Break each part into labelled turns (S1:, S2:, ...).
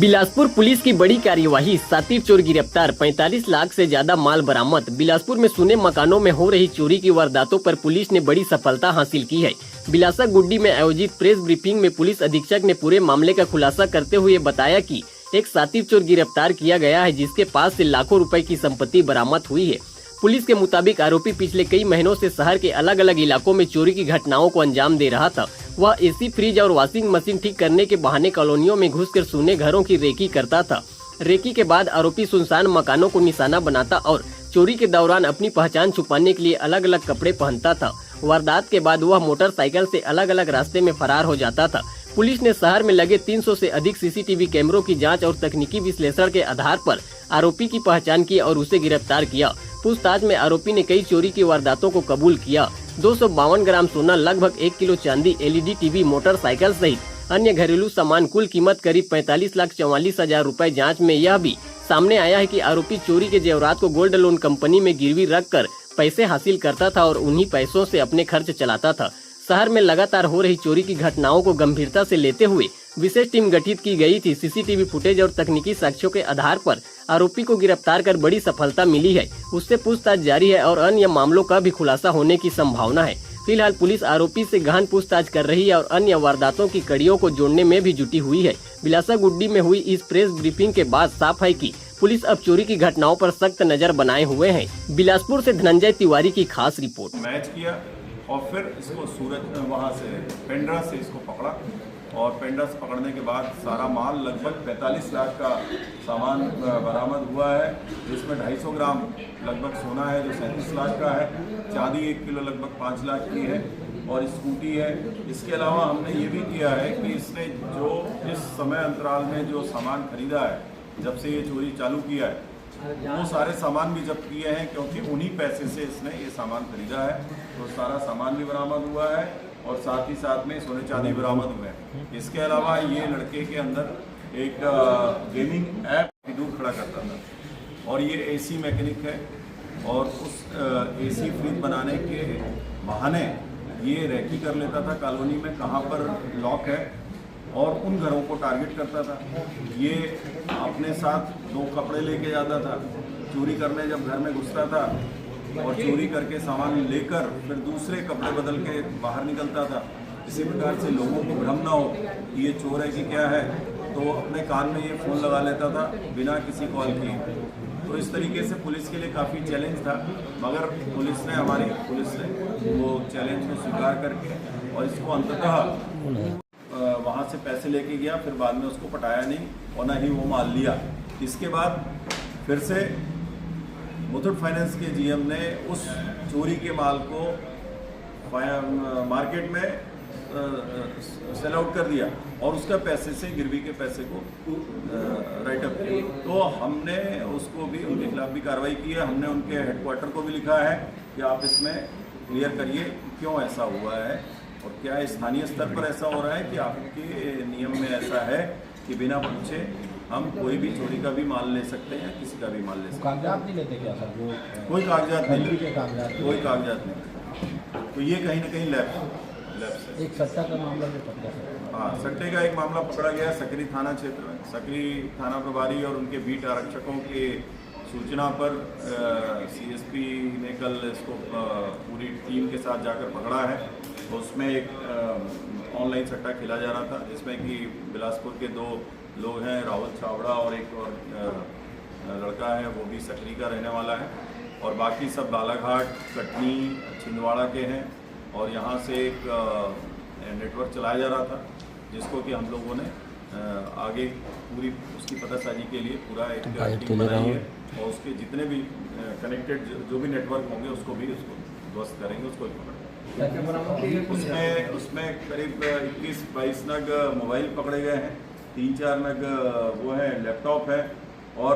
S1: Bilaspur police की बड़ी कार्यवाही, सातिर चोर गिरफ्तार, 45 लाख से ज्यादा माल बरामद। बिलासपुर में सुने मकानों में हो रही चोरी की वारदातों पर पुलिस ने बड़ी सफलता हासिल की है। बिलासा गुड्डी में आयोजित प्रेस ब्रीफिंग में पुलिस अधीक्षक ने पूरे मामले का खुलासा करते हुए बताया कि एक सातिर चोर गिरफ्तार किया गया है, जिसके पास से लाखों रुपए की संपत्ति बरामद हुई है। पुलिस के मुताबिक आरोपी पिछले कई महीनों से शहर के अलग अलग इलाकों में चोरी की घटनाओं को अंजाम दे रहा था। वह एसी, फ्रिज और वॉशिंग मशीन ठीक करने के बहाने कॉलोनियों में घुसकर सूने घरों की रेकी करता था। रेकी के बाद आरोपी सुनसान मकानों को निशाना बनाता और चोरी के दौरान अपनी पहचान छुपाने के लिए अलग अलग कपड़े पहनता था। वारदात के बाद वह मोटरसाइकिल से अलग अलग रास्ते में फरार हो जाता था। पुलिस ने शहर में लगे 300 से अधिक सीसीटीवी कैमरों की जांच और तकनीकी विश्लेषण के आधार पर आरोपी की पहचान की और उसे गिरफ्तार किया। पूछताछ में आरोपी ने कई चोरी की वारदातों को कबूल किया। 252 ग्राम सोना, लगभग 1 किलो चांदी, एलईडी टीवी, मोटरसाइकिल सहित अन्य घरेलू सामान, कुल कीमत करीब 45,44,000 रुपए। जांच में यह भी सामने आया है कि आरोपी चोरी के जेवरात को गोल्ड लोन कंपनी में गिरवी रखकर पैसे हासिल करता था और उन्हीं पैसों से अपने खर्च चलाता था। शहर में लगातार हो रही चोरी की घटनाओं को गंभीरता से लेते हुए विशेष टीम गठित की गई थी। सीसीटीवी फुटेज और तकनीकी साक्ष्यों के आधार पर आरोपी को गिरफ्तार कर बड़ी सफलता मिली है। उससे पूछताछ जारी है और अन्य मामलों का भी खुलासा होने की संभावना है। फिलहाल पुलिस आरोपी से गहन पूछताछ कर रही है और अन्य वारदातों की कड़ियों को जोड़ने में भी जुटी हुई है। बिलासा गुड्डी में हुई इस प्रेस ब्रीफिंग के बाद साफ है कि पुलिस अब चोरी की घटनाओं पर सख्त नजर बनाए हुए है। बिलासपुर से धनंजय तिवारी की खास रिपोर्ट।
S2: मैच किया और फिर इसको सूरज वहाँ से पेंड्रा से इसको पकड़ा और पेंड्रा से पकड़ने के बाद सारा माल लगभग 45 लाख का सामान बरामद हुआ है, जिसमें 250 ग्राम लगभग सोना है जो 37 लाख का है, चांदी 1 किलो लगभग 5 लाख की है और स्कूटी है। इसके अलावा हमने ये भी किया है कि इसने जो इस समय अंतराल में जो सामान खरीदा है, जब से ये चोरी चालू किया है, वो सारे सामान भी जब्त किए हैं, क्योंकि उन्हीं पैसे से इसने ये सामान खरीदा है। तो सारा सामान भी बरामद हुआ है और साथ ही साथ में सोने चांदी बरामद हुए हैं। इसके अलावा ये लड़के के अंदर एक गेमिंग ऐप भी दूर खड़ा करता था और ये एसी मैकेनिक है और उस एसी फ्रिज बनाने के बहाने ये रेकी कर लेता था कॉलोनी में कहाँ पर लॉक है और उन घरों को टारगेट करता था। ये अपने साथ 2 कपड़े लेके जाता था, चोरी करने जब घर में घुसता था और चोरी करके सामान लेकर फिर दूसरे कपड़े बदल के बाहर निकलता था। इसी प्रकार से लोगों को भ्रम ना हो कि ये चोर है कि क्या है, तो अपने कान में ये फ़ोन लगा लेता था बिना किसी कॉल किए। तो इस तरीके से पुलिस के लिए काफ़ी चैलेंज था, मगर हमारी पुलिस ने वो चैलेंज को स्वीकार करके और इसको अंततः वहाँ से पैसे लेके गया, फिर बाद में उसको पटाया नहीं और ना ही वो माल लिया। इसके बाद फिर से मुथूट फाइनेंस के जीएम ने उस चोरी के माल को मार्केट में सेल आउट कर दिया और उसका पैसे से गिरवी के पैसे को राइट अप किया। तो हमने उसको भी, उनके खिलाफ भी कार्रवाई की है। हमने उनके हेडक्वार्टर को भी लिखा है कि आप इसमें क्लियर करिए क्यों ऐसा हुआ है और क्या स्थानीय स्तर पर ऐसा हो रहा है कि आपके नियम में ऐसा है कि बिना पूछे हम कोई भी चोरी का भी माल ले सकते हैं, किसी का भी माल ले सकते हैं।
S3: कागजात नहीं लेते क्या सर? वो
S2: कोई कागजात नहीं लेते, कोई
S3: नहीं।
S2: कागजात नहीं। तो ये कहीं ना कहीं लैब से
S3: एक सट्टा का मामला भी पकड़ा सर।
S2: हाँ, सट्टे का एक मामला पकड़ा गया सकरी थाना क्षेत्र में। सकरी थाना प्रभारी और उनके बीट आरक्षकों के सूचना पर सीएसपी ने कल इसको पूरी टीम के साथ जाकर पकड़ा है। तो उसमें एक ऑनलाइन सट्टा खेला जा रहा था, जिसमें कि बिलासपुर के 2 लोग हैं, राहुल छावड़ा और एक और लड़का है, वो भी सकरी का रहने वाला है और बाकी सब बालाघाट, कटनी, छिंदवाड़ा के हैं। और यहाँ से एक नेटवर्क चलाया जा रहा था, जिसको कि हम लोगों ने आगे पूरी उसकी पतासाजी के लिए पूरा एक टीम बनाई है और उसके जितने भी कनेक्टेड जो भी नेटवर्क होंगे उसको ध्वस्त करेंगे, उसको उसमें करीब 21-22 नग मोबाइल पकड़े गए हैं, 3-4 नग वो है लैपटॉप है और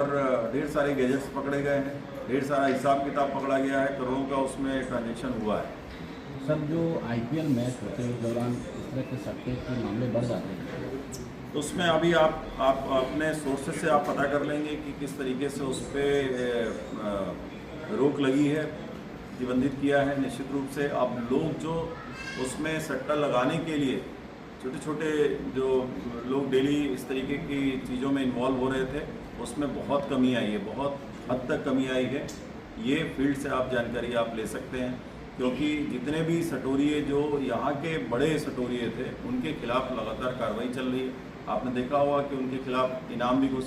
S2: ढेर सारे गैजेट्स पकड़े गए हैं, ढेर सारा हिसाब किताब पकड़ा गया है, करोड़ों का उसमें ट्रांजेक्शन हुआ है।
S3: सर, जो आईपीएल मैच होते हैं उस दौरान इस तरह के सट्टे के मामले बढ़ जाते हैं,
S2: तो उसमें अभी आप अपने सोर्सेज से आप पता कर लेंगे कि किस तरीके से उस पर रोक लगी है, प्रतिबंधित किया है। निश्चित रूप से अब लोग जो उसमें सट्टा लगाने के लिए छोटे छोटे जो लोग डेली इस तरीके की चीज़ों में इन्वॉल्व हो रहे थे उसमें बहुत कमी आई है, बहुत हद तक कमी आई है। ये फील्ड से आप जानकारी आप ले सकते हैं, क्योंकि जितने भी सटोरिये जो यहाँ के बड़े सटोरिये थे उनके खिलाफ लगातार कार्रवाई चल रही है। आपने देखा होगा कि उनके खिलाफ इनाम भी घोषित